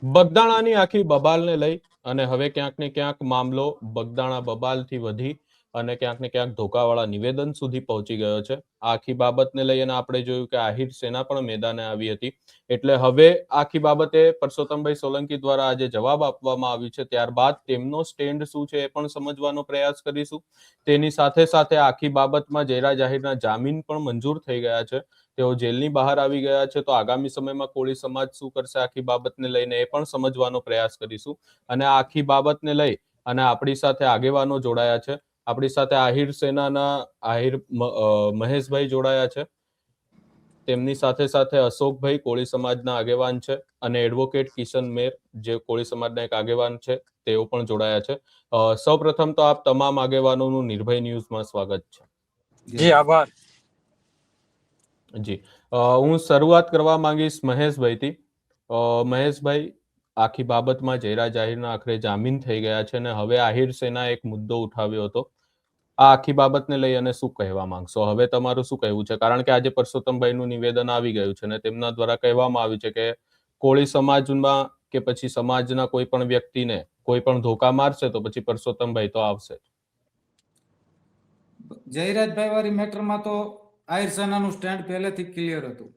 બગદાણાની આખી બબાલને લઈ અને હવે ક્યાંક ને ક્યાંક મામલો બગદાણા બબાલથી વધી અને ક્યાંક ને ક્યાંક ધોકાવાળા નિવેદન સુધી પહોંચી ગયો છે. આખી બાબતને લઈ અને આપણે જોયું કે આહિર સેના પણ મેદાને આવી હતી. એટલે હવે આખી બાબતે પરસોત્તમભાઈ સોલંકી દ્વારા આજે જવાબ આપવામાં આવ્યું છે. ત્યારબાદ તેમનો સ્ટેન્ડ શું છે એ પણ સમજવાનો પ્રયાસ કરીશું. તેની સાથે સાથે આખી બાબતમાં જયરાજ આહિરના જામીન પણ મંજૂર થઈ ગયા છે. તેઓ જેલની બહાર આવી ગયા છે. તો આગામી સમયમાં કોળી સમાજ શું કરશે આખી બાબતને લઈને એ પણ સમજવાનો પ્રયાસ કરીશું. અને આ આખી બાબતને લઈ અને આપણી સાથે આગેવાનો જોડાયા છે. આપણી સાથે આહિર સેનાના આહિર મહેશભાઈ જોડાયા છે. તેમની સાથે સાથે અશોકભાઈ કોળી સમાજના આગેવાન છે અને એડવોકેટ કિશન મેર જે કોળી સમાજના એક આગેવાન છે તેઓ પણ જોડાયા છે. સૌપ્રથમ તો આપ તમામ આગેવાનોનું નિર્ભય ન્યૂઝમાં સ્વાગત છે. જી આભાર. જી હું શરૂઆત કરવા માંગીશ મહેશભાઈથી. મહેશભાઈ, આખી બાબતમાં જયરાજ આહિરના આખરે જામીન થઈ ગયા છે અને હવે આહિર સેના એક મુદ્દો ઉઠાવ્યો હતો. આ આખી બાબતને લઈ અને શું કહેવા માંગશો? હવે તમારું શું કહેવું છે? કારણ કે આજે પરસોત્તમભાઈનું નિવેદન આવી ગયું છે અને તેમના દ્વારા કહેવામાં આવ્યું છે કે કોળી સમાજમાં કે પછી સમાજના કોઈ પણ વ્યક્તિને કોઈ પણ ધોકા મારશે તો પછી પરસોત્તમભાઈ તો આવશે. જયરાજભાઈ વાળી મેટરમાં તો આહિર સેનાનું સ્ટેન્ડ પહેલેથી ક્લિયર હતું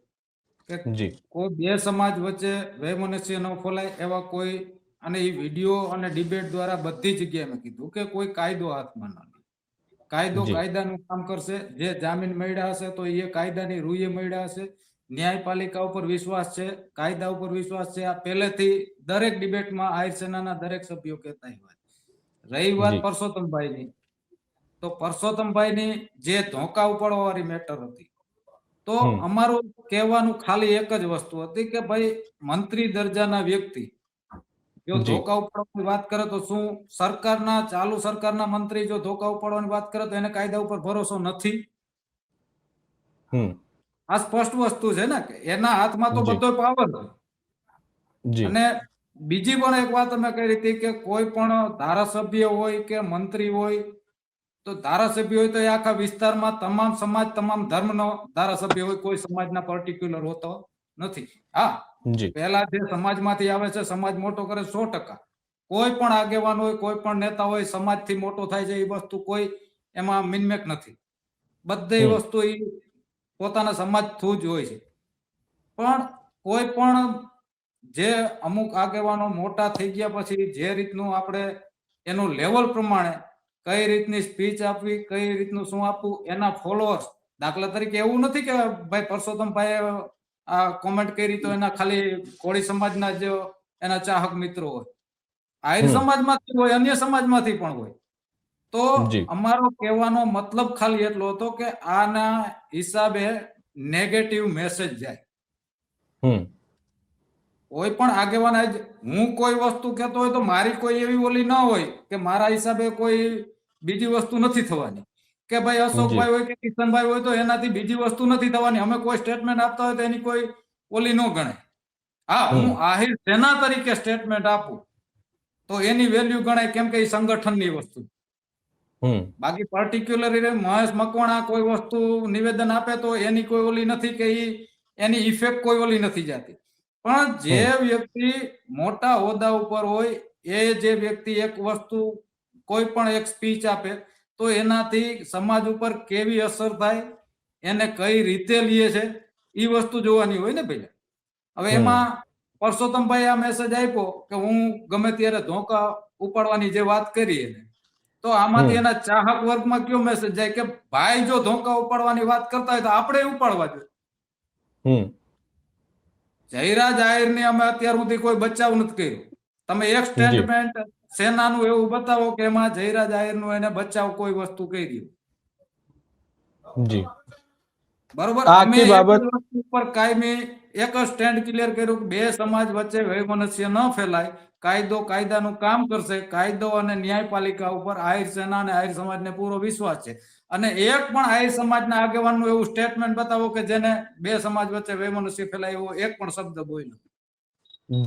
કે કોઈ બે સમાજ વચ્ચે વૈમનસ્ય ન ફોલાય એવા કોઈ, અને એ વિડીયો અને ડિબેટ દ્વારા બધી જગ્યાએ મેં કીધું કે કોઈ કાયદો હાથમાં ન લે. કાયદો કાયદાનું કામ કરશે. જે જામીન મળ્યા હશે તો એ કાયદાની રૂએ મળ્યા હશે. ન્યાયપાલિકા ઉપર વિશ્વાસ છે, કાયદા ઉપર વિશ્વાસ છે. આ પહેલેથી દરેક ડિબેટમાં આહિર સેનાના દરેક સભ્યો કહેતા હોય. રહી વાત પરસોત્તમભાઈની, તો પરસોત્તમભાઈની જે ધોકા ઉપાડવા વાળી મેટર હતી, તો અમારું કહેવાનું ખાલી એક જ વસ્તુ હતી કે ભાઈ મંત્રી દરજાના વ્યક્તિ જો ધોકા ઉપાડવાની વાત કરે તો શું સરકારના, ચાલુ સરકારના મંત્રી જો ધોકા ઉપાડવાની વાત કરે તો એને કાયદા ઉપર ભરોસો નથી? આ સ્પષ્ટ વસ્તુ છે ને કે એના હાથમાં તો બધો પાવર છે. અને બીજી પણ એક વાત અમે કરી હતી કે કોઈ પણ ધારાસભ્ય હોય કે મંત્રી હોય, તો ધારાસભ્ય હોય તો એ આખા વિસ્તારમાં તમામ સમાજ, તમામ ધર્મનો ધારાસભ્ય હોય, કોઈ સમાજના પર્ટિક્યુલર હોતો નથી. હા, પહેલા જે સમાજમાંથી આવે છે, સમાજ મોટો કરે 100%. કોઈ પણ આગેવાન હોય, કોઈ પણ નેતા હોય, સમાજથી મોટો થાય છે, એ વસ્તુ કોઈ એમાં મિનમેક નથી. બધી વસ્તુ એ પોતાના સમાજ થ્રુ જ હોય છે. પણ કોઈ પણ જે અમુક આગેવાનો મોટા થઈ ગયા પછી જે રીતનું આપણે એનું લેવલ પ્રમાણે કઈ રીતની સ્પીચ આપવી, કઈ રીતનું શું આપવું, એના ફોલોઅર્સ, દાખલા તરીકે એવું નથી કે ભાઈ પરસોત્તમભાઈએ આ કોમેન્ટ કરી તો એના ખાલી કોળી સમાજના જ એના ચાહક મિત્રો હોય, આહિર સમાજમાંથી હોય, અન્ય સમાજમાંથી પણ હોય. તો અમારો કહેવાનો મતલબ ખાલી એટલો હતો કે આના હિસાબે નેગેટિવ મેસેજ જાય. કોઈ પણ આગેવાન, હું કોઈ વસ્તુ કહેતો હોય તો મારી કોઈ એવી ઓલી ન હોય કે મારા હિસાબે કોઈ બીજી વસ્તુ નથી થવાની, કે ભાઈ અશોકભાઈ હોય કે કિશનભાઈ હોય તો એનાથી બીજી વસ્તુ નથી થવાની. અમે કોઈ સ્ટેટમેન્ટ આપતા હોય તો એની કોઈ ઓલી ન ગણાય. હા, હું આહિર સેના તરીકે સ્ટેટમેન્ટ આપું તો એની વેલ્યુ ગણાય, કેમ કે એ સંગઠનની વસ્તુ. બાકી પર્ટિક્યુલર મહેશ મકવાણા કોઈ વસ્તુ નિવેદન આપે તો એની કોઈ ઓલી નથી કે એની ઇફેક્ટ કોઈ ઓલી નથી જતી. પણ જે વ્યક્તિ મોટા હોદ્દા ઉપર હોય, એ જે વ્યક્તિ એક વસ્તુ કોઈ પણ એક સ્પીચ આપે તો એનાથી સમાજ ઉપર કેવી અસર થાય, એને કઈ રીતે લે છે, એ વસ્તુ જોવાની હોય ને ભાઈ. હવે એમાં પરસોત્તમભાઈ આ મેસેજ આપ્યો કે હું ગમે ત્યારે ધોકા ઉપાડવાની જે વાત કરી, તો આમાંથી એના ચાહક વર્ગમાં કયો મેસેજ જાય કે ભાઈ જો ધોકા ઉપાડવાની વાત કરતા હોય તો આપણે ઉપાડવા જોઈએ. જયરાજ આહિરની અમે અત્યાર સુધી કોઈ બચાવ નથી કર્યો. તમે એક સ્ટેટમેન્ટ સેનાનું એવું બતાવો કે એમાં જયરાજ આહિરનું એને બચાવ કોઈ વસ્તુ કરી. બરોબર, અમે એક વસ્તુ પર કાયમી એક જ સ્ટેન્ડ ક્લિયર કર્યું કે બે સમાજ વચ્ચે વૈમનસ્ય ન ફેલાય, કાયદો કાયદાનું કામ કરશે. કાયદો અને ન્યાયપાલિકા ઉપર આહિર સેના અને આહિર સમાજને પૂરો વિશ્વાસ છે. અને એક પણ આહિર સમાજના આગેવાનનું એવું સ્ટેટમેન્ટ બતાવો કે જેને બે સમાજ વચ્ચે વૈમનસ્ય ફેલાય એવો એક પણ શબ્દ બોલ્યો.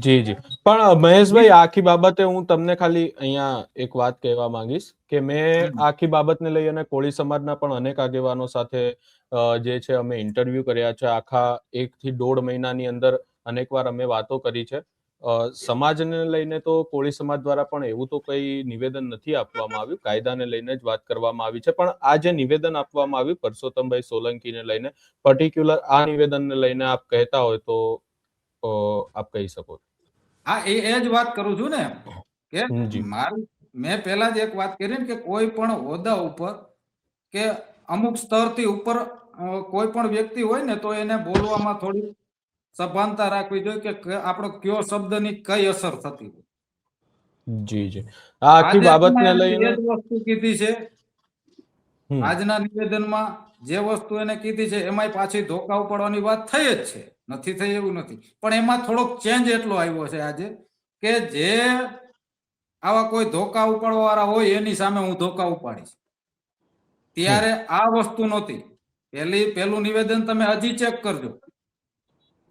જી. પણ મહેશભાઈ, આખી બાબતે હું તમને ખાલી અહીંયા એક વાત કહેવા માંગીશ કે મેં આખી બાબતને લઈ અને કોળી સમાજના પણ અનેક આગેવાનો સાથે જે છે અમે ઇન્ટરવ્યુ કર્યા છે. આખા 1 થી 1.5 મહિનાની અંદર અનેકવાર અમે વાતો કરી છે. સમાજને લઈને તો કોળી સમાજ દ્વારા પણ એવું તો કઈ નિવેદન નથી આપવામાં આવ્યું, કાયદાને લઈને જ વાત કરવામાં આવી છે. પણ આ જે નિવેદન આપવામાં આવ્યું પરસોત્તમભાઈ સોલંકીને લઈને, પર્ટિક્યુલર આ નિવેદનને લઈને આપ કહેતા હોય તો આપ કહી શકો. હા, એ જ વાત કરું છું ને કે જી મેં પહેલા જ એક વાત કરી ને કે કોઈ પણ હોદ્દા ઉપર કે અમુક સ્તરથી ઉપર કોઈ પણ વ્યક્તિ હોય ને તો એને બોલવામાં થોડી સભાનતા રાખવી જોઈએ કે આપણો કયો શબ્દની કઈ અસર થતી હોય. જી જી આ આખી આજે બાબતને એને લઈને એ જ વસ્તુ કીધી છે. આજના નિવેદનમાં જે વસ્તુ એને કીધી છે એમાંય પાછી ધોકા ઉપાડવાની વાત થઈ જ છે, નથી થઈ એવું નથી. પણ એમાં થોડોક ચેન્જ એટલો આવ્યો છે આજે કે જે આવા કોઈ ધોકા ઉપાડવા વાળા હોય એની સામે હું ધોકા ઉપાડીશ. ત્યારે આ વસ્તુ નહોતી. પહેલું નિવેદન તમે હજી ચેક કરજો,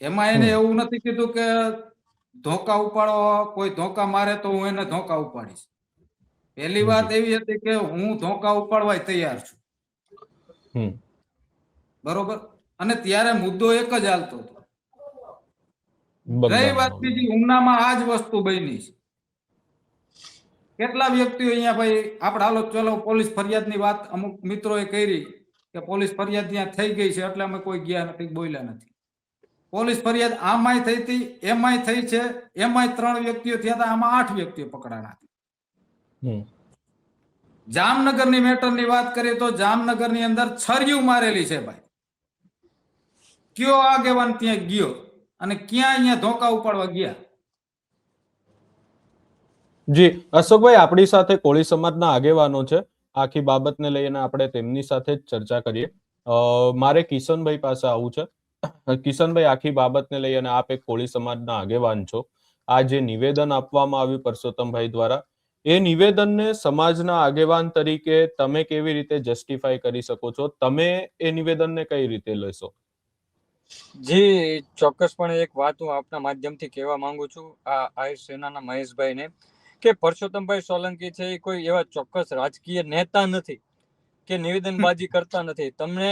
એમાં એને એવું નથી કીધું કે ધોકા ઉપાડો, કોઈ ધોકા મારે તો હું એને ધોકા ઉપાડીશ. પહેલી વાત એવી હતી કે હું ધોકા ઉપાડવા તૈયાર છું, બરોબર. અને ત્યારે મુદ્દો એક જ હાલતો હતો. રહી વાત બીજી, ઉનામાં આ જ વસ્તુ બની છે. કેટલા વ્યક્તિઓ અહીંયા ભાઈ આપણે હાલો ચલો પોલીસ ફરિયાદની વાત અમુક મિત્રોએ કરી કે પોલીસ ફરિયાદ ત્યાં થઈ ગઈ છે એટલે અમે કોઈ ગયા નથી, બોલ્યા નથી. પોલીસ ફરિયાદ આમાંય થઈ હતી, એમાંય થઈ છે, એમાંય 3 વ્યક્તિઓ થયા હતા, આમાં 8 વ્યક્તિઓ પકડાણા હતા. જામનગરની મેટરની વાત કરીએ તો જામનગરની અંદર છર્યું મારેલી છે ભાઈ. કયો આગેવાન ત્યાં ગયો અને ક્યાં અહીંયા ધોકા ઉપાડવા ગયા? જી અશોકભાઈ, આપણી સાથે કોળી સમાજના આગેવાનો છે, આખી બાબતને લઈને આપણે તેમની સાથે જ ચર્ચા કરીએ. મારે કિશનભાઈ પાસે આવું છે. કિશનભાઈ, આખી બાબતને લઈ અને આપ એક કોળી સમાજના આગેવાન છો. આ જે નિવેદન આપવામાં આવ્યું પરસોત્તમભાઈ દ્વારા, એ નિવેદનને સમાજના આગેવાન તરીકે તમે કેવી રીતે જસ્ટિફાઈ કરી શકો છો? તમે એ નિવેદનને કઈ રીતે લેશો? જી ચોક્કસપણે એક વાત હું આપના માધ્યમથી કહેવા માંગુ છું આ આહિર સેનાના મહેશભાઈને કે પરસોત્તમભાઈ સોલંકી છે એ કોઈ એવા ચોક્કસ રાજકીય નેતા નથી કે નિવેદનબાજી કરતા નથી. તમને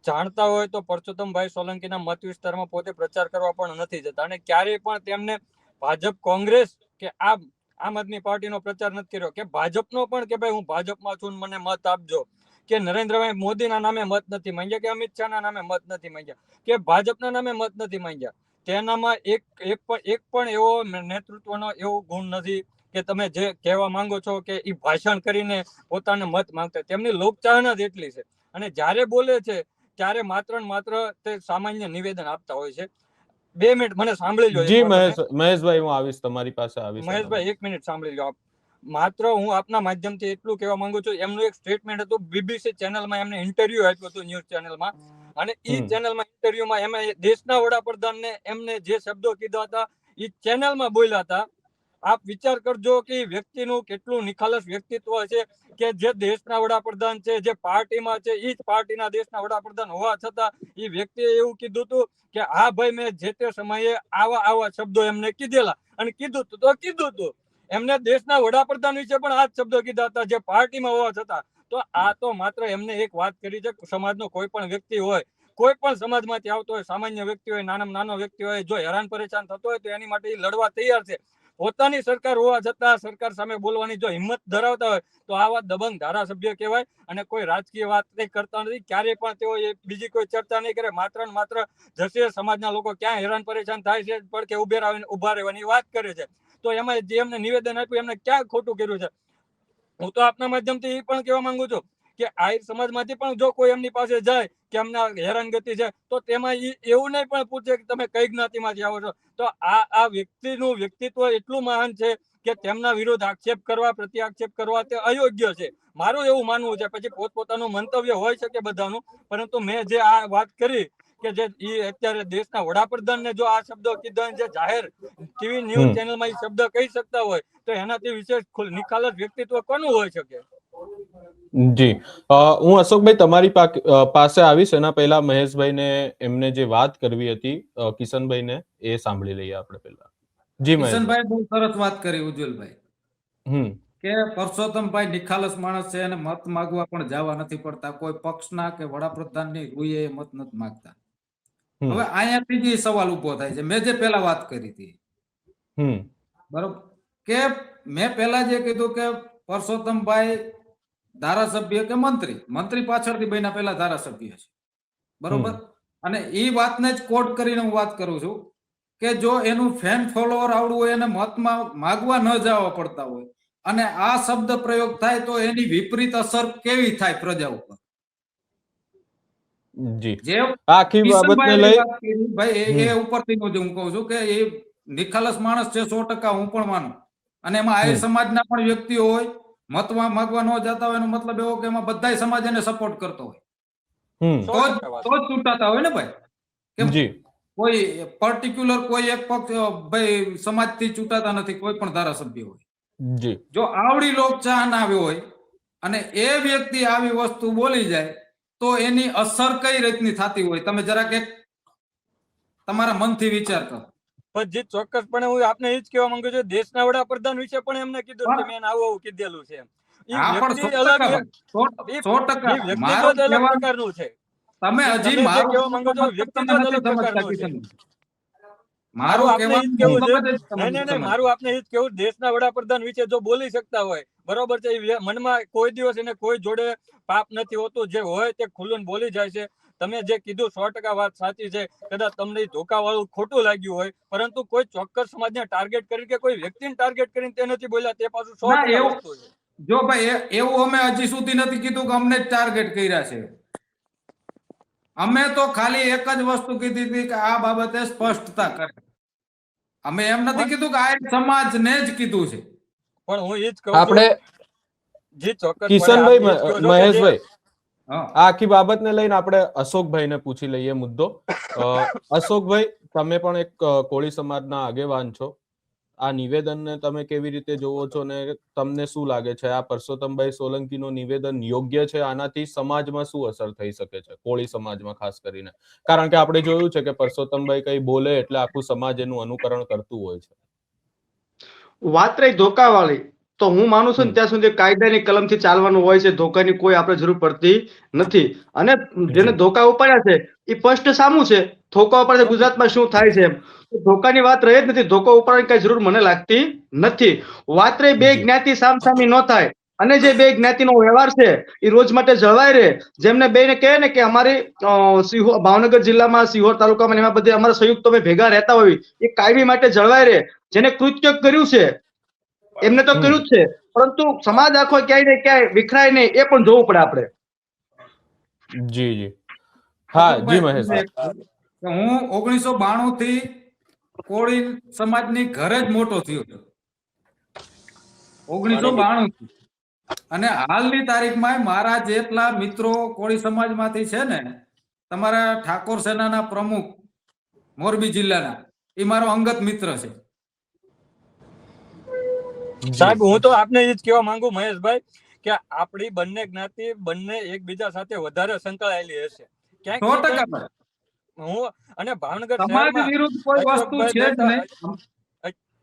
જાણતા હોય તો પરસોત્તમભાઈ સોલંકીના મત વિસ્તારમાં પોતે પ્રચાર કરવા પણ નથી જતા અને ક્યારેય પણ તેમને ભાજપ, કોંગ્રેસ કે આમ આદમી પાર્ટીનો પ્રચાર નથી કર્યો કે ભાજપનો પણ કે ભાઈ હું ભાજપમાં છું મને મત આપજો, કે નરેન્દ્રભાઈ મોદીના નામે મત નથી માંગ્યા, કે અમિત શાહના નામે મત નથી માંગ્યા, કે ભાજપના નામે મત નથી માંગ્યા. તેનામાં એક પણ એવો નેતૃત્વનો એવો ગુણ નથી કે તમે જે કહેવા માંગો છો કે એ ભાષણ કરીને પોતાને મત માંગતા. તેમની લોકચાહના જ એટલી છે અને જ્યારે બોલે છે ત્યારે માત્ર ને માત્ર તે સામાન્ય નિવેદન આપતા હોય છે. 2 મિનિટ મને સાંભળી લો. જી મહેશભાઈ, હું આવીશ તમારી પાસે આવીશ. મહેશભાઈ 1 મિનિટ સાંભળી લો. માત્ર હું આપના માધ્યમથી એટલું કહેવા માંગુ છું, એમનું એક સ્ટેટમેન્ટ હતું, બીબીસી ચેનલમાં એમને ઇન્ટરવ્યુ આપ્યું હતું, ન્યૂઝ ચેનલમાં, અને એ ચેનલમાં ઇન્ટરવ્યુમાં એમ દેશના વડાપ્રધાનને એમને જે શબ્દો કીધા હતા એ ચેનલમાં બોલ્યા હતા. આપ વિચાર કરજો કે વ્યક્તિનું કેટલું નિખાલસ વ્યક્તિત્વ છે કે જે દેશના વડાપ્રધાન છે, જે પાર્ટીમાં છે, એ જ પાર્ટીના દેશના વડાપ્રધાન હોવા છતાં એ વ્યક્તિએ એવું કીધું હતું કે હા ભાઈ મેં જે તે સમયે આવા શબ્દો એમને કીધેલા અને કીધું હતું. એમને દેશના વડાપ્રધાન વિશે પણ આ જ શબ્દો કીધા હતા જે પાર્ટીમાં હોવા છતાં. તો આ તો માત્ર એમને એક વાત કરી છે, સમાજનો કોઈ પણ વ્યક્તિ હોય, કોઈ પણ સમાજમાંથી આવતો હોય, સામાન્ય વ્યક્તિ હોય, નાનામાં નાનો વ્યક્તિ હોય, જો હેરાન પરેશાન થતો હોય તો એની માટે લડવા તૈયાર છે. પોતાની સરકાર હોવા છતાં સરકાર સામે બોલવાની જો હિંમત ધરાવતા હોય તો આવા દબંગ ધારાસભ્ય કહેવાય અને કોઈ રાજકીય વાત કરતા નથી. ક્યારેય પણ તેઓ બીજી કોઈ ચર્ચા નહીં કરે, માત્ર ને માત્ર જશે સમાજના લોકો ક્યાં હેરાન પરેશાન થાય છે પડકે ઉભા રહેવાની વાત કરે છે. તો એમાં જે એમને નિવેદન આપ્યું એમને ક્યાં ખોટું કર્યું છે? હું તો આપના માધ્યમથી એ પણ કહેવા માંગુ છું કે આહિર સમાજમાંથી પણ જો કોઈ એમની પાસે જાય કે એમના હેરાનગતિ છે તો તેમાં એવું નહીં પણ પૂછે કે તમે કઈ જ્ઞાતિમાંથી આવો છો. તો આ વ્યક્તિનું વ્યક્તિત્વ એટલું મહાન છે કે તેમના વિરુદ્ધ આક્ષેપ કરવા, પ્રત્યાક્ષેપ કરવા તે અયોગ્ય છે, મારું એવું માનવું છે. પછી પોતપોતાનું મંતવ્ય હોય શકે બધાનું, પરંતુ મેં જે આ વાત કરી કે જે અત્યારે દેશના વડાપ્રધાનને જો આ શબ્દો કીધા, જે જાહેર ટીવી ન્યૂઝ ચેનલમાં એ શબ્દ કહી શકતા હોય તો એનાથી વિશેષ નિખાલસ વ્યક્તિત્વ કોનું હોઈ શકે? જી હું અશોકભાઈ તમારી પાસે આવીશ એના પહેલા મહેશભાઈને એમને જે વાત કરવી હતી કિશનભાઈને એ સાંભળી લઈએ આપણે પહેલા. જી કિશનભાઈ બહુ સરસ વાત કરી ઉજ્જવલભાઈ કે પરસોત્તમભાઈ નિખાલસ માણસ છે અને મત માંગવા પણ જવા નથી પડતા, કોઈ પક્ષના કે વડાપ્રધાનની રૂએ મત નથી માંગતા. હવે અહીંયાથી જ સવાલ ઉભો થાય છે, મેં જે પેલા વાત કરી હતી બરોબર કે મેં પહેલા જે કીધું કે પરસોત્તમભાઈ ધારાસભ્ય કે મંત્રી પાછળથી બન્યા પહેલા ધારાસભ્ય છે, બરોબર. અને એ વાતને જ કોટ કરીને હું વાત કરું છું કે જો એનું ફેન ફોલોવર આવડું હોય એને મતમાં માગવા ન જવા પડતા હોય અને આ શબ્દ પ્રયોગ થાય તો એની વિપરીત અસર કેવી થાય પ્રજા ઉપર. જી જે આખી બાબતને લઈ ભાઈ એ ઉપરથી હું કહું છું કે એ નિખાલસ માણસ છે 100%, હું પણ માનું. અને એમાં આહિર સમાજના પણ વ્યક્તિઓ હોય, મતમાં માગવા ન જતા હોય એનો મતલબ એવો કે એમાં બધાય સમાજ એને સપોર્ટ કરતો હોય તો જ ચૂંટાતા હોય ને ભાઈ. કેમ કોઈ પર્ટિક્યુલર કોઈ એક પક્ષ ભાઈ સમાજથી ચૂંટાતા નથી કોઈ પણ ધારાસભ્ય હોય. જો આવડી લોકચાહન આવ્યો હોય અને એ વ્યક્તિ આવી વસ્તુ બોલી જાય તો એની અસર કઈ રીતની થતી હોય તમે જરાક એક તમારા મનથી વિચાર કરો. પણ જે ચોક્કસપણે હું આપને એ જ કહેવા માંગુ છું, દેશના વડાપ્રધાન વિશે પણ એમને કીધું કે મેં આવું કીધેલું છે. વ્યક્તિગત અલગ પ્રકારનું છે. તમે હજી કહેવા માંગો છો વ્યક્તિગત અલગ પ્રકારનું છે. મારું આપને ઈ જ કેવું છે, નહીં મારું આપને ઈ જ કેવું, દેશના વડાપ્રધાન વિશે જો બોલી શકતા હોય બરોબર છે, મનમાં કોઈ દિવસ એને કોઈ જોડે પાપ નથી હોતું, જે હોય તે ખુલ્લું બોલી જાય છે. તમે જે કીધું 100% વાત સાચી છે. કદાચ તમને ધોકાવાળું ખોટું લાગ્યું હોય પરંતુ કોઈ ચોક્કસ સમાજને ટાર્ગેટ કરી કે કોઈ વ્યક્તિને ટાર્ગેટ કરીને તે નથી બોલ્યા, તે પાછું 100% વસ્તુ છે. જો ભાઈ એવું અમે હજી સુધી નથી કીધું કે અમને ટાર્ગેટ કર્યા છે. અમે તો ખાલી એક જ વસ્તુ કીધી હતી કે આ બાબતે સ્પષ્ટતા કરે. અમે એમ નથી કીધું કે આ સમાજને જ કીધું છે. પણ હું એ જ કહું છું આપણે કિશનભાઈ, મહેશભાઈ, આ આખી બાબતને લઈને આપણે અશોકભાઈને પૂછી લઈએ મુદ્દો. અશોકભાઈ, તમે પણ એક કોળી સમાજના આગેવાન છો. આ નિવેદનને તમે કેવી રીતે જોવો છો ને તમને શું લાગે છે આ પરસોત્તમભાઈ સોલંકીનું નિવેદન યોગ્ય છે? આનાથી સમાજમાં શું અસર થઈ શકે છે, કોળી સમાજમાં ખાસ કરીને? કારણ કે આપણે જોયું છે કે પરસોત્તમભાઈ કઈ બોલે એટલે આખું સમાજ એનું અનુકરણ કરતું હોય છે. વાત રહી ધોકાવાળી, તો હું માનું છું ત્યાં સુધી કાયદાની કલમથી ચાલવાનું હોય છે. ધોકાની કોઈ આપણે જરૂર પડતી નથી. અને જેને ધોકા ઉપાડ્યા છે એ સ્પષ્ટ સામું છે. ધોકા ઉપાડે ગુજરાતમાં શું થાય છે એમ ધોકાની વાત રહી જ નથી. ધોકા ઉપાડવાની કઈ જરૂર મને લાગતી નથી. વાત રહી બે જ્ઞાતિ સામસામી ન થાય અને જે બે જ્ઞાતિનો વ્યવહાર છે એ રોજ માટે જળવાય રહે. જેમને બેને કહે ને કે અમારી ભાવનગર જિલ્લામાં સિહોર તાલુકામાં એમાં બધે અમારા સંયુક્ત ભેગા રહેતા હોય એ કાયમી માટે જળવાય રહે. જેને કૃત્ય કર્યું છે એમને તો કર્યું જ છે, પરંતુ સમાજ આખો ક્યાંય ને ક્યાંય વિખરાય નહીં એ પણ જોવું પડે આપણે. જી જી હા જી મહેશ, હું 1992 થી કોળી સમાજની ઘરે જ મોટો થયો છું. 1992 થી અને હાલની તારીખમાં મારા જેટલા મિત્રો કોળી સમાજમાંથી છે ને, તમારા ઠાકોર સેનાના પ્રમુખ મોરબી જિલ્લાના, એ મારો અંગત મિત્ર છે. સાહેબ, હું તો આપને એ જ કહેવા માંગુ મહેશભાઈ કે આપણી બંને જ્ઞાતિ બંને એકબીજા સાથે વધારે સંકળાયેલી હશે ક્યાંક. હું અને ભાવનગર શહેરમાં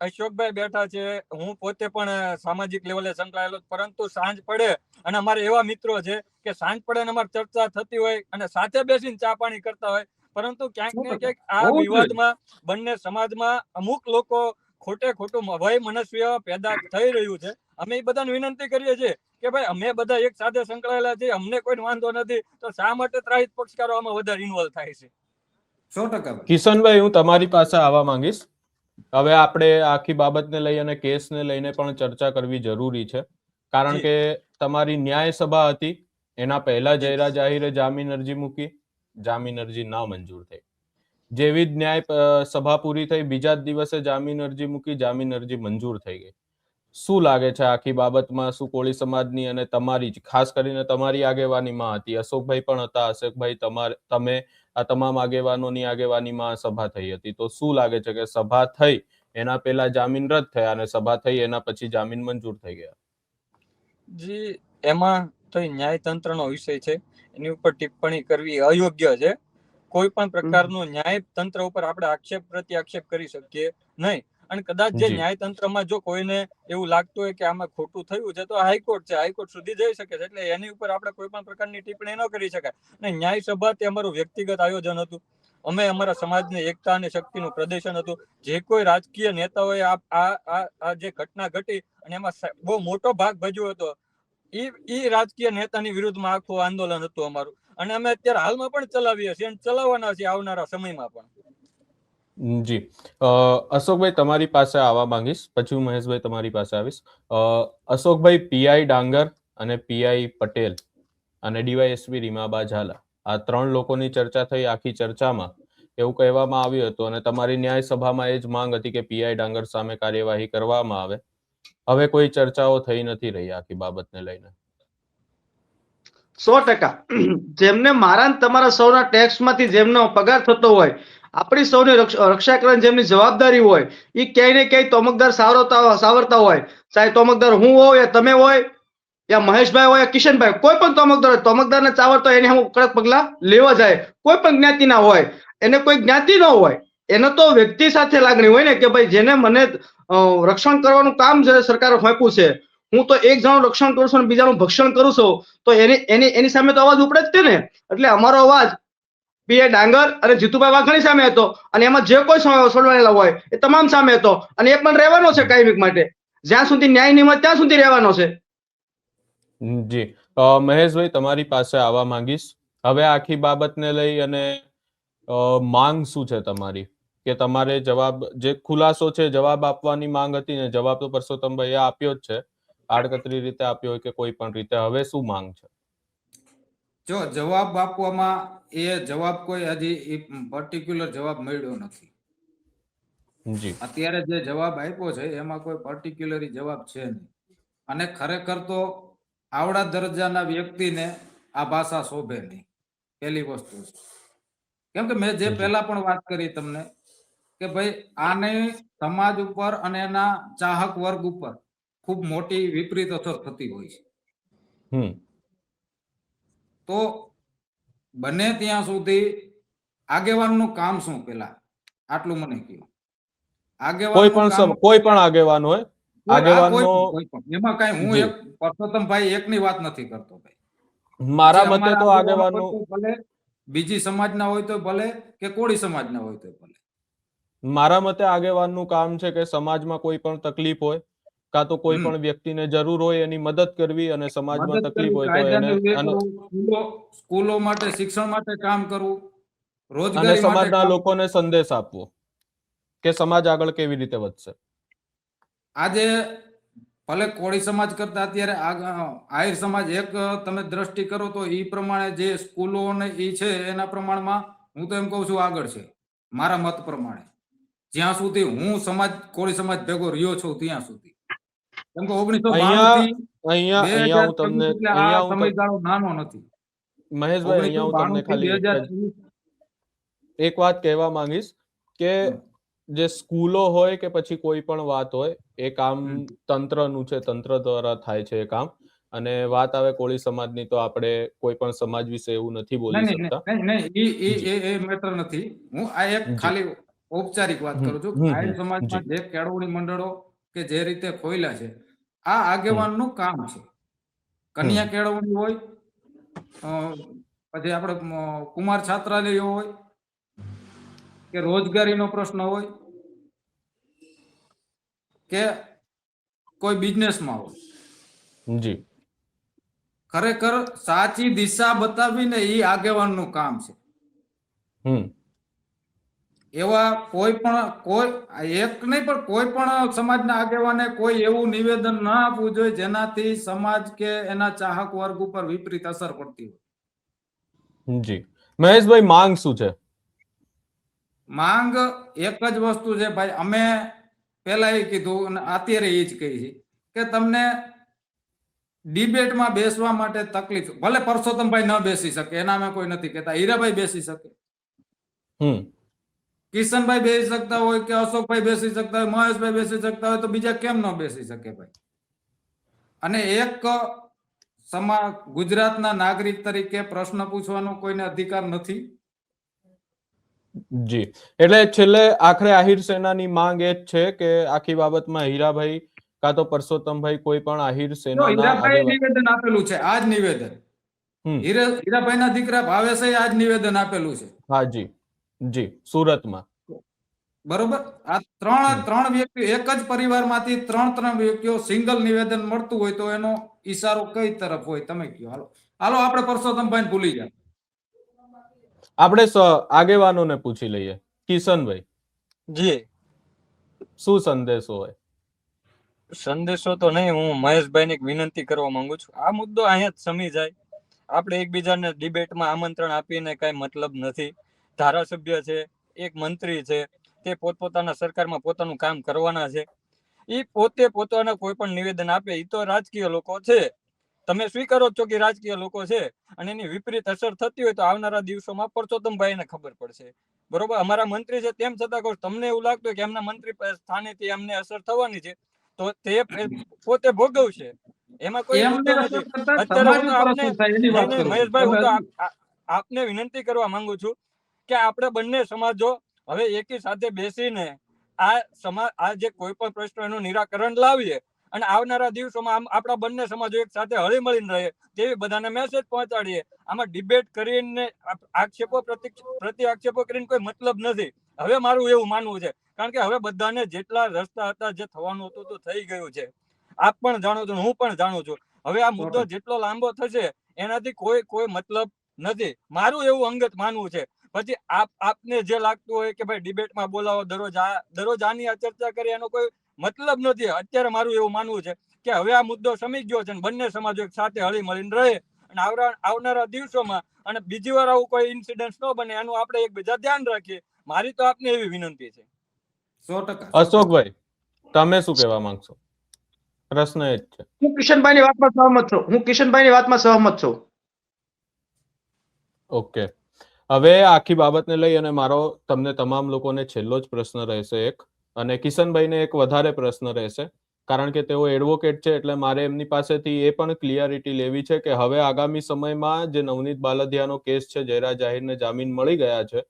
અશોકભાઈ બેઠા છે, હું પોતે પણ સામાજિક લેવલે સંકળાયેલો, પરંતુ સાંજ પડે અને અમારે એવા મિત્રો છે કે સાંજ પડે અને અમારી ચર્ચા થતી હોય અને સાથે બેસીને ચા પાણી કરતા હોય, પરંતુ ક્યાંક ને ક્યાંક આ વિવાદમાં બંને સમાજમાં અમુક લોકો ખોટું ભય મનસ્ય પેદા થઈ રહ્યું છે. અમે એ બધાને વિનંતી કરીએ છીએ કે ભાઈ અમે બધા એક સાથે સંકળાયેલા છીએ, અમને કોઈ વાંધો નથી, તો શા માટે ત્રાહિત પક્ષકારો આમાં વધારે ઇન્વોલ્વ થાય છે? 100%. કિશનભાઈ, હું તમારી પાસે આવવા માંગીશ. હવે આપણે આખી બાબતને લઈ અને કેસને લઈને પણ ચર્ચા કરવી જરૂરી છે, કારણ કે તમારી ન્યાય સભા હતી, એના પહેલા જયરાજ આહિરે જામીન અરજી મૂકી, જામીન અરજી ના મંજૂર થઈ. જેવી જ ન્યાય સભા પૂરી થઈ બીજા જ દિવસે જામીન અરજી મૂકી, જામીન અરજી મંજૂર થઈ ગઈ. શું લાગે છે આખી બાબતમાં? શું કોળી સમાજની અને તમારી જ ખાસ કરીને તમારી આગેવાનીમાં હતી, અશોકભાઈ પણ હતા, અશોકભાઈ તમે આ તમામ આગેવાનોની આગેવાનીમાં સભા થઈ હતી, તો શું લાગે છે કે સભા થઈ એના પહેલા જામીન રદ થયા અને સભા થઈ એના પછી જામીન મંજૂર થઈ ગયા? જી, એમાં તો ન્યાયતંત્રનો વિષય છે, એની ઉપર ટિપ્પણી કરવી અયોગ્ય છે. કોઈ પણ પ્રકારનું ન્યાયતંત્ર ઉપર આપણે આક્ષેપ પ્રત્યાક્ષેપ કરી શકીએ નહીં. અને કદાચ જે ન્યાયતંત્રમાં જો કોઈને એવું લાગતું હોય કે આમાં ખોટું થયું છે તો હાઈકોર્ટ છે, હાઈકોર્ટ સુધી જઈ શકે છે, એટલે એની ઉપર આપણે કોઈ પણ પ્રકારની ટિપ્પણી ન કરી શકાય. અને ન્યાય સભા તે અમારું વ્યક્તિગત આયોજન હતું. અમે અમારા સમાજની એકતા અને શક્તિનું પ્રદર્શન હતું. જે કોઈ રાજકીય નેતાઓએ આ જે ઘટના ઘટી અને એમાં બહુ મોટો ભાગ ભજવ્યો હતો, ઈ રાજકીય નેતાની વિરુદ્ધમાં આખું આંદોલન હતું અમારું. અને અમે અત્યારે હાલમાં પણ ચલાવીએ છીએ અને ચલાવવાના છીએ આવનારા સમયમાં પણ. જી, અશોકભાઈ તમારી પાસે આવવા માંગીશ, પછી હું મહેશભાઈ તમારી પાસે આવીશ. અશોકભાઈ, પીઆઈ ડાંગર અને પીઆઈ પટેલ અને ડીવાયએસપી રીમાબા ઝાલા, આ 3 લોકોની ચર્ચા થઈ. આખી ચર્ચામાં એવું કહેવામાં આવ્યું હતું અને તમારી ન્યાય સભામાં એ જ માંગ હતી કે પીઆઈ ડાંગર સામે કાર્યવાહી કરવામાં આવે. હવે કોઈ ચર્ચાઓ થઈ નથી રહી આખી બાબતને લઈને. 100%. જેમને મારા ને તમારા સૌના ટેક્સમાંથી જેમનો પગાર થતો હોય, આપણી સૌની રક્ષા કરવાની જેમની જવાબદારી હોય, એ ક્યાંય ને ક્યાંય તોમકદાર સાવરતા હોય, ચાહે તોમકદાર હું હોય યા તમે હોય યા મહેશભાઈ હોય યા કિશનભાઈ, કોઈ પણ તોમકદારને ચાવરતા હોય એને હું કડક પગલા લેવા જાય. કોઈ પણ જ્ઞાતિના હોય, એને કોઈ જ્ઞાતિ ન હોય, એને તો વ્યક્તિ સાથે લાગણી હોય ને કે ભાઈ જેને મને રક્ષણ કરવાનું કામ જે સરકારે સોંપ્યું છે, હું તો એક જણનું રક્ષણ કરું છું અને બીજાનું ભક્ષણ કરું છું, તો એની સામે તો અવાજ ઉપડે જ છે ને. એટલે અમારો અવાજ પીએ ડાંગર અને જીતુભાઈ વાઘાણી સામે હતો અને એમાં જે કોઈ સોડવાયેલા હોય એ તમામ સામે હતો અને એ પણ રહેવાનો છે કાયમિક માટે. જ્યાં સુધી ન્યાય નહીં મળે ત્યાં સુધી રહેવાનો છે. જી, મહેશભાઈ તમારી પાસે આવવા માંગીશ. હવે આખી બાબતને લઈ અને માંગ શું છે તમારી, કે તમારે જવાબ જે ખુલાસો છે, જવાબ આપવાની માંગ હતી ને, જવાબ તો પરસોત્તમભાઈએ આપ્યો જ છે, આડકતરી રીતે આપ્યો હોય કે કોઈ પણ રીતે. હવે શું માંગ છે? જો જવાબ આપવામાં એ જવાબ કોઈ હજી પર્ટિક્યુલર જવાબ મળ્યો નથી. જી, અત્યારે જે જવાબ આપ્યો છે એમાં કોઈ પર્ટિક્યુલર જવાબ છે નહીં. અને ખરેખર તો આવડા દરજ્જાના વ્યક્તિને આ ભાષા શોભે નહીં, પહેલી વસ્તુ છે. કેમ કે મેં જે પહેલા પણ વાત કરી તમને કે ભાઈ આને સમાજ ઉપર અને એના ચાહક વર્ગ ઉપર ખૂબ મોટી વિપરીત અસર થતી હોય છે. તો બને ત્યાં સુધી આગેવાનનું કામ શું, પેલા આટલું મને કહ્યું. કોઈ પણ આગેવાન હોય, આગેવાનનો એમાં કઈ હું એક પરસોત્તમભાઈ એકની વાત નથી કરતો ભાઈ. મારા મતે તો આગેવાનો ભલે બીજી સમાજના હોય તો ભલે કે કોળી સમાજના હોય તો ભલે. મારા મતે આગેવાનનું કામ છે કે સમાજમાં કોઈ પણ તકલીફ હોય કાં તો કોઈ પણ વ્યક્તિને જરૂર હોય એની મદદ કરવી, અને સમાજમાં તકલીફ હોય તો એને સ્કૂલો માટે, શિક્ષણ માટે કામ કરવું, અને રોજગારી સમાજના લોકોને સંદેશ આપવો કે સમાજ આગળ કેવી રીતે વધશે. આજે ભલે કોળી સમાજ કરતા અત્યારે આહિર સમાજ એક તમે દ્રષ્ટિ કરો તો એ પ્રમાણે જે સ્કૂલો ને એ છે એના પ્રમાણમાં હું તો એમ કહું છું આગળ છે મારા મત પ્રમાણે. જ્યાં સુધી હું કોળી સમાજ ભેગો રહ્યો છું ત્યાં સુધી. કેમ કે 1992 હું તમને સમયગાળો નાનો નથી. મહેશભાઈ, અહીંયા હું તમને ખાલી એક વાત કહેવા માંગીશ કે જે સ્કૂલો હોય કે પછી કોઈ પણ વાત હોય, એ કામ તંત્રનું છે, તંત્ર દ્વારા થાય છે એ કામ. અને વાત આવે કોળી સમાજની તો આપણે કોઈ પણ સમાજ વિશે એવું નથી બોલી શકતા. એ મેટર નથી. હું આ એક ખાલી ઔપચારિક વાત કરું છું. આહિર સમાજમાં જે કેળવણી મંડળો કે જે રીતે ખોલ્યા છે, આ આગેવાનનું કામ છે. કન્યા કેળવણી હોય, પછી આપણે કુમાર છાત્રાલય હોય કે રોજગારીનો પ્રશ્ન હોય કે કોઈ બિઝનેસમાં હોય. જી, ખરેખર સાચી દિશા બતાવીને એ આગેવાનનું કામ છે. એવા કોઈ એક નહીં પણ કોઈ પણ સમાજના આગેવાને કોઈ એવું નિવેદન ન આપવું જોઈએ જેનાથી સમાજ કે એના ચાહક વર્ગ ઉપર વિપરીત અસર પડતી હોય. જી, મહેશભાઈ, માંગ શું છે? માંગ એક જ વસ્તુ છે ભાઈ. અમે પેલા એ કીધું અને અત્યારે એ જ કહી છે કે તમને ડિબેટમાં બેસવા માટે તકલીફ. ભલે પરસોત્તમભાઈ ન બેસી શકે, એના અમે કોઈ નથી કહેતા. હીરાભાઈ બેસી શકે, કિશનભાઈ બેસી શકતા હોય કે અશોકભાઈ બેસી શકતા હોય, મહેશભાઈ બેસી શકતા હોય, તો બીજા કેમ ન બેસી શકે ભાઈ? અને એક ગુજરાતના નાગરિક તરીકે પ્રશ્ન પૂછવાનો કોઈને અધિકાર નથી. જી, એટલે છેલ્લે આખરે આહિર સેનાની માંગ એ જ છે કે આખી બાબતમાં હીરાભાઈ કાં તો પરસોત્તમભાઈ કોઈ પણ આહિર સેનાના નિવેદન આપેલું છે. આ જ નિવેદન હીરાભાઈના દીકરા ભાવેશે આ જ નિવેદન આપેલું છે. હા જી, જી, સુરતમાં. બરોબર. આ ત્રણ વ્યક્તિઓ એક જ પરિવારમાંથી ત્રણ વ્યક્તિઓ સિંગલ નિવેદન મળતું હોય તો એનો ઈશારો કઈ તરફ હોય તમે કહો. હાલો આપણે પરસોત્તમભાઈ ભૂલી ગયા. આપણે આગેવાનોને પૂછી લઈએ. કિશનભાઈ, જી, શું સંદેશો હોય? સંદેશો તો નહીં, હું મહેશભાઈને એક વિનંતી કરવા માંગુ છું. આ મુદ્દો અહીંયા જ સમી જાય. આપણે એકબીજાને ડિબેટમાં આમંત્રણ આપીને કઈ મતલબ નથી. ધારાસભ્ય છે, એક મંત્રી છે, તે પોતપોતાના સરકારમાં પોતાનું કામ કરવાના છે. એ પોતે પોતાના કોઈ પણ નિવેદન આપે, એ તો રાજકીય લોકો છે. તમે સ્વીકારો છો કે રાજકીય લોકો છે, અને એની વિપરીત અસર થતી હોય તો આવનારા દિવસોમાં પરસોત્તમભાઈને ખબર પડશે. બરોબર, અમારા મંત્રી છે તેમ છતાં કહું, તમને એવું લાગતું હોય કે એમના મંત્રી સ્થાનેથી એમને અસર થવાની છે તો તે પોતે ભોગવશે, એમાં કોઈ મુદ્દો નથી. અત્યારે હું તો આપને મહેશભાઈ, હું તો આપને વિનંતી કરવા માંગુ છું કે આપણે બંને સમાજો હવે એકી સાથે બેસીને આ જે કોઈ પણ પ્રશ્ન એનું નિરાકરણ લાવીએ અને આવનારા દિવસોમાં આપણા બંને સમાજો એક સાથે હળી મળીને રહે તેવી બધાને મેસેજ પહોંચાડીએ. આમાં ડિબેટ કરીને આક્ષેપો પ્રતિ આક્ષેપો કરીને કોઈ મતલબ નથી. હવે મારું એવું માનવું છે, કારણ કે હવે બધાને જેટલા રસ્તા હતા, જે થવાનું હતું તો થઈ ગયું છે. આપ પણ જાણો છો, હું પણ જાણું છું. હવે આ મુદ્દો જેટલો લાંબો થશે એનાથી કોઈ મતલબ નથી. મારું એવું અંગત માનવું છે. પછી આપને જે લાગતું હોય કે ભાઈ ડિબેટમાં બોલાવો, દરરોજ આની આ ચર્ચા કરીએ, એનો કોઈ મતલબ નથી. અત્યારે મારું એવું માનવું છે કે હવે આ મુદ્દો સમી ગયો છે, બંને સમાજો એક સાથે હળી મળીને રહે અને આવનારા દિવસોમાં અને બીજી વાર આવું કોઈ ઇન્સિડન્ટ ન બને એનું આપણે એકબીજા ધ્યાન રાખીએ. મારી તો આપને એવી વિનંતી છે. 100%. અશોકભાઈ, તમે શું કહેવા માંગશો? પ્રશ્ન એ જ છે. હું કિશનભાઈની વાતમાં સહમત છું. ઓકે, હવે આખી બાબતને લઈ અને મારો તમને તમામ લોકોને છેલ્લો જ પ્રશ્ન રહેશે એક, અને કિશનભાઈને એક વધારે પ્રશ્ન રહેશે, કારણ કે તેઓ એડવોકેટ છે એટલે મારે એમની પાસેથી એ પણ ક્લિયરિટી લેવી છે કે હવે આગામી સમયમાં જે નવનીત બાલદિયાનો કેસ છે, જયરા જાહેરને જામીન મળી ગયા છે,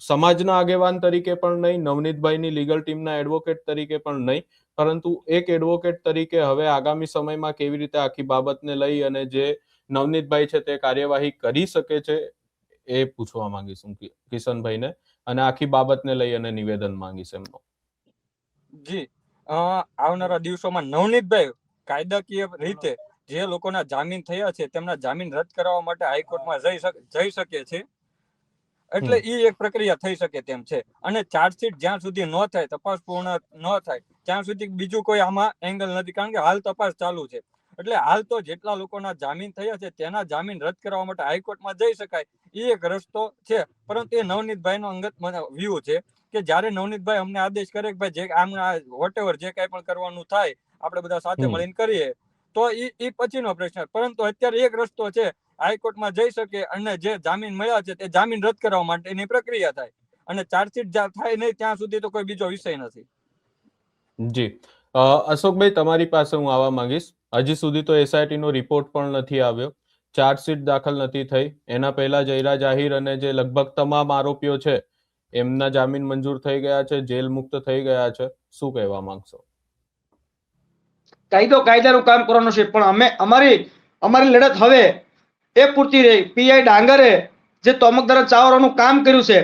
સમાજના આગેવાન તરીકે પણ નહીં, નવનીતભાઈની લીગલ ટીમના એડવોકેટ તરીકે પણ નહીં, પરંતુ એક એડવોકેટ તરીકે હવે આગામી સમયમાં કેવી રીતે આખી બાબતને લઈ અને જે નવનીતભાઈ છે તે કાર્યવાહી કરી શકે છે એ પૂછવા માંગીશું કિશનભાઈને, અને આખી બાબતને લઈ અને નિવેદન માંગીશ એમનો. જી, આવનારા દિવસોમાં નવનીતભાઈ કાયદાકીય રીતે જે લોકોના જામીન થયા છે તેમના જામીન રદ કરવા માટે હાઈકોર્ટમાં જઈ શકે છે. એટલે એ એક પ્રક્રિયા થઈ શકે તેમ છે. અને ચાર્જશીટ જ્યાં સુધી ન થાય, તપાસ પૂર્ણ ન થાય ત્યાં સુધી બીજું કોઈ આમાં એંગલ નથી, કારણ કે હાલ તપાસ ચાલુ છે. એટલે હાલ તો જેટલા લોકોના જામીન થયા છે તેના જામીન રદ કરવા માટે હાઈકોર્ટમાં જઈ શકાય, એ એક રસ્તો છે. પરંતુ એ નવનીતભાઈનો અંગત વ્યૂ છે કે જ્યારે નવનીતભાઈ અમને આદેશ કરે કે ભાઈ જે આમના વોટેવર જે કાંઈ પણ કરવાનું થાય આપણે બધા સાથે મળીને કરીએ, તો એ પછીનો પ્રશ્ન. પરંતુ અત્યારે એક રસ્તો છે, હાઈકોર્ટમાં જઈ શકે અને જે જામીન મળ્યા છે તે જામીન રદ કરવા માટેની પ્રક્રિયા થાય, અને ચાર્જશીટ થાય નહીં ત્યાં સુધી તો કોઈ બીજો વિષય નથી. જી, અશોકભાઈ તમારી પાસે હું આવવા માંગીશ. હજી સુધી તો એસઆઈટી નો રિપોર્ટ પણ નથી આવ્યો, ચાર્જશીટ દાખલ નથી થઈ, એના પહેલા જયરા જાહેર અને જે લગભગ તમામ આરોપીઓ છે એમના જામીન મંજૂર થઈ ગયા છે, જેલ મુક્ત થઈ ગયા છે. શું કહેવા માંગશો? કાયદો કાયદાનું કામ કરવાનું છે, પણ અમારી લડત હવે એ પૂરતી રહી. પીઆઈ ડાંગરે જે તોમકદાર ચાવવાનું કામ કર્યું છે,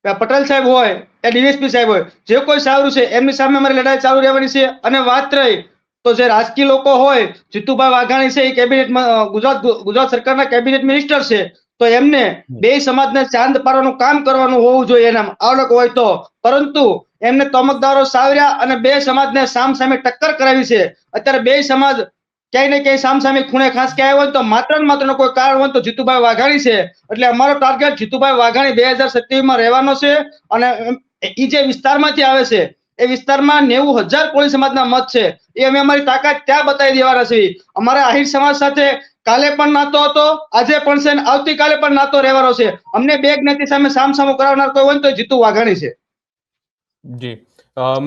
પટેલ સાહેબ હોય એ ડીએસપી સાહેબ હોય, જે કોઈ સાવરું છે એમની સામે અમારી લડાઈ ચાલુ રહેવાની છે. અને વાત રહી તો જે રાજકીય લોકો હોય, જીતુભાઈ વાઘાણી છે એ કેબિનેટમાં ગુજરાત સરકારના કેબિનેટ મિનિસ્ટર છે, તો એમને બે સમાજને શાંત પાડવાનું કામ કરવાનું હોવું જોઈએ એના આવડત હોય તો. પરંતુ એમને તોમકદારો સાવર્યા અને બે સમાજને સામસામે ટક્કર કરાવી છે. અત્યારે બે સમાજ ક્યાંય ને ક્યાંય સામસામે ખૂણે ખાસ ક્યાંય હોય તો માત્ર ને માત્ર કોઈ કારણ હોય તો જીતુભાઈ વાઘાણી છે. એટલે અમારો ટાર્ગેટ જીતુભાઈ વાઘાણી 2027 રહેવાનો છે. અને એ જે વિસ્તારમાંથી આવે છે એ વિસ્તારમાં 90,000 કોળી સમાજના મત છે, એ અમે અમારી તાકાત ત્યાં બતાવી દેવાના છે. અમારા આહિર સમાજ સાથે કાલે પણ નાતો હતો, આજે પણ છે, આવતીકાલે પણ નાતો રહેવાનો છે. અમને બે જ્ઞાતિ સામે સામસામું કરાવનાર કોઈ હોય તો જીતુ વાઘાણી છે. જી,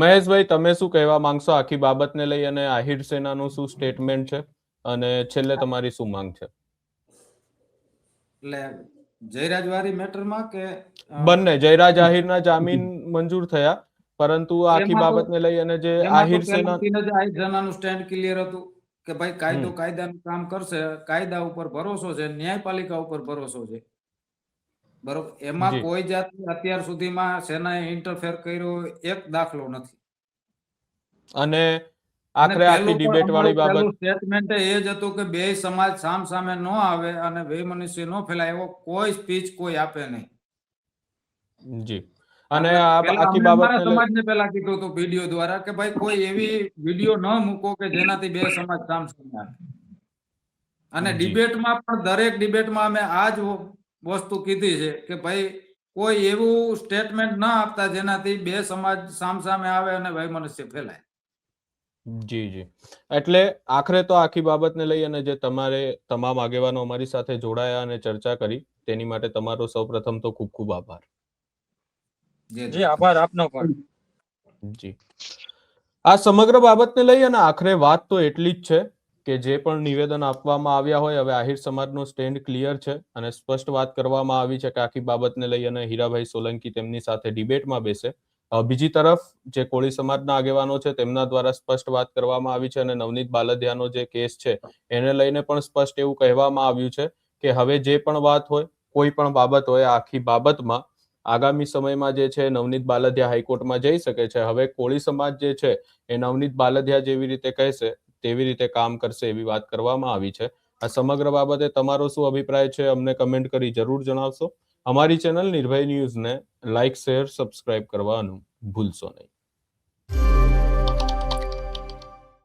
મહેશભાઈ તમે શું કહેવા માંગશો આખી બાબતને લઈ અને આહિર સેનાનું શું સ્ટેટમેન્ટ છે, અને છેલ્લે તમારી શું માંગ છે? એટલે જયરાજવારી મેટરમાં કે બંને, જયરા જાહેરના જામીન મંજૂર થયા, પરંતુ આખી બાબતને લઈ અને જે આહિર સેનાનું સ્ટેન્ડ ક્લિયર હતું કે ભાઈ કાયદો કાયદાનું કામ કરશે, કાયદા ઉપર ભરોસો છે, ન્યાયપાલિકા ઉપર ભરોસો છે. બરોબર, એમાં જી. કોઈ જાતની અત્યાર સુધીમાં સેનાએ ઇન્ટરફેર કર્યો એક દાખલો નથી. અને અને આખરે આખી પહેલું પણ ડિબેટ વાળી અમારું બાબત પહેલું સ્ટેટમેન્ટ એ જ હતું કે બે સમાજ સામે ન આવે અને વૈમનસ્ય ન ફેલાય, એવો કોઈ સ્પીચ કોઈ આપે નહીં. જી. અને એટલે આ પેલા આખી અમે અમારા બાબતને લઈ સમાજને પેલા કીધું હતું વિડીયો દ્વારા કે ભાઈ કોઈ એવી વિડીયો ન મૂકો કે જેનાથી બે સમાજ સામે આવે. અને જી. ડિબેટમાં પણ દરેક ડિબેટમાં અમે આ જ વસ્તુ કીધી છે કે ભાઈ કોઈ એવું સ્ટેટમેન્ટ ના આપતા જેનાથી બે સમાજ સામે આવે અને વૈમનસ્ય ફેલાય. જી જી. એટલે આખરે તો આખી બાબતને લઈ અને જે તમારે તમામ આગેવાનો અમારી સાથે જોડાયા અને ચર્ચા કરી તેની માટે તમારો સૌપ્રથમ તો ખૂબ ખૂબ આભાર. જી આભાર આપનો પણ. જી. આ સમગ્ર બાબતને લઈ અને આખરે વાત તો એટલી જ છે કે જે પણ નિવેદન આપવામાં આવ્યા હોય, હવે આહિર સમાજનો સ્ટેન્ડ ક્લિયર છે અને સ્પષ્ટ વાત કરવામાં આવી છે કે આખી બાબતને લઈ અને હીરાભાઈ સોલંકી તેમની સાથે ડિબેટમાં બેસે. બીજી તરફ જે કોળી સમાજના આગેવાનો છે તેમના દ્વારા સ્પષ્ટ વાત કરવામાં આવી છે અને નવનીત બાલદિયાનો જે કેસ છે એને લઈને પણ સ્પષ્ટ એવું કહેવામાં આવ્યું છે કે હવે જે પણ વાત હોય, કોઈ પણ બાબત હોય, આખી બાબતમાં આગામી સમયમાં જે છે નવનીત બાલદિયા હાઈકોર્ટમાં જઈ શકે છે. હવે કોળી સમાજ જે છે એ નવનીત બાલદિયા જેવી રીતે કહેશે તેવી રીતે કામ કરશે એવી વાત કરવામાં આવી છે. આ સમગ્ર બાબતે તમારો શું અભિપ્રાય છે અમને કમેન્ટ કરી જરૂર જણાવશો. અમારી ચેનલ નિર્ભય ન્યૂઝને લાઇક, શેર, સબસ્ક્રાઇબ કરવાનું ભૂલશો નહીં.